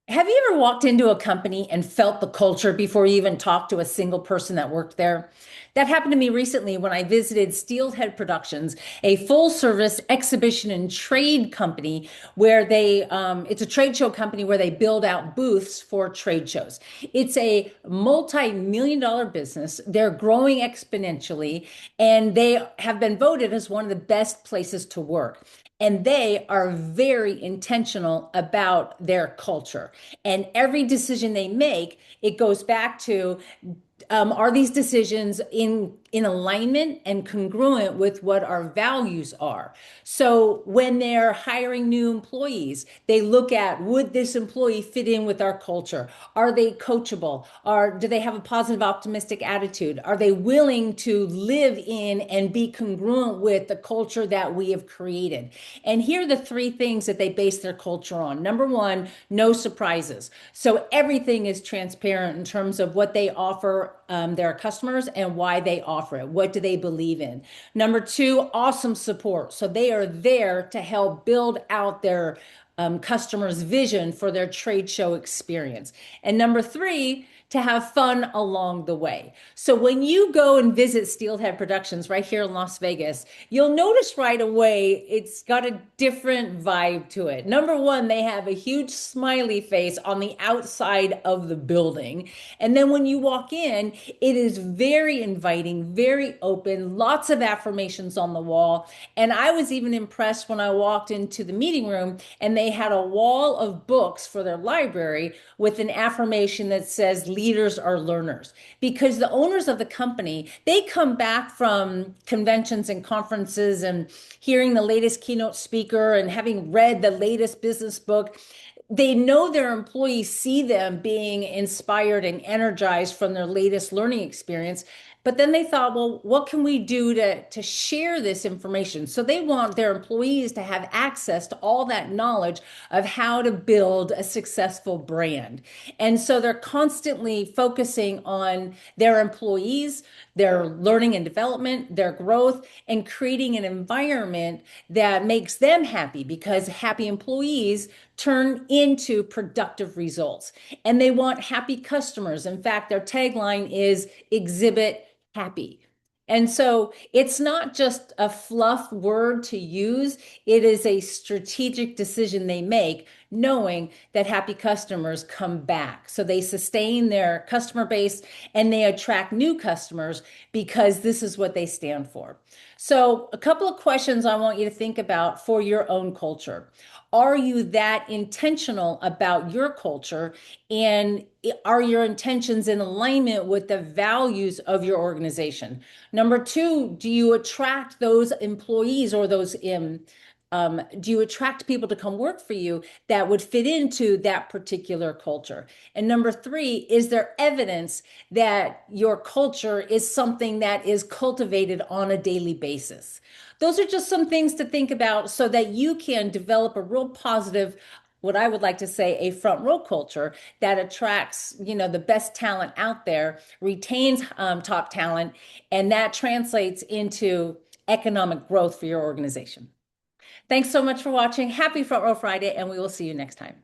Have you ever walked into a company and felt the culture before you even talked to a single person that worked there? That happened to me recently when I visited Steelhead Productions, a full service exhibition and trade company where it's a trade show company where they build out booths for trade shows. It's a multi-million dollar business. They're growing exponentially and they have been voted as one of the best places to work. And they are very intentional about their culture. And every decision they make, it goes back to are these decisions in alignment and congruent with what our values are? So when they're hiring new employees, they look at would this employee fit in with our culture? Are they coachable? Do they have a positive, optimistic attitude? Are they willing to live in and be congruent with the culture that we have created? And here are the three things that they base their culture on. Number one, no surprises. So everything is transparent in terms of what they offer their customers and why they offer it. What do they believe in? Number two, awesome support. So they are there to help build out their customers' vision for their trade show experience. And number three, to have fun along the way. So when you go and visit Steelhead Productions right here in Las Vegas, you'll notice right away it's got a different vibe to it. Number one, they have a huge smiley face on the outside of the building. And then when you walk in, it is very inviting, very open, lots of affirmations on the wall. And I was even impressed when I walked into the meeting room and they had a wall of books for their library with an affirmation that says leaders are learners, because the owners of the company, they come back from conventions and conferences and hearing the latest keynote speaker and having read the latest business book. They know their employees see them being inspired and energized from their latest learning experience. But then they thought, well, what can we do to share this information? So they want their employees to have access to all that knowledge of how to build a successful brand. And so they're constantly focusing on their employees, their learning and development, their growth, and creating an environment that makes them happy, because happy employees turn into productive results. And they want happy customers. In fact, their tagline is exhibit happy. And so it's not just a fluff word to use, it is a strategic decision they make, knowing that happy customers come back. So they sustain their customer base and they attract new customers because this is what they stand for. So, a couple of questions I want you to think about for your own culture. Are you that intentional about your culture? And are your intentions in alignment with the values of your organization? Number two, do you attract those employees or do you attract people to come work for you that would fit into that particular culture? And number three, is there evidence that your culture is something that is cultivated on a daily basis? Those are just some things to think about so that you can develop a real positive, what I would like to say, a front row culture that attracts, the best talent out there, retains top talent, and that translates into economic growth for your organization. Thanks so much for watching. Happy Front Row Friday, and we will see you next time.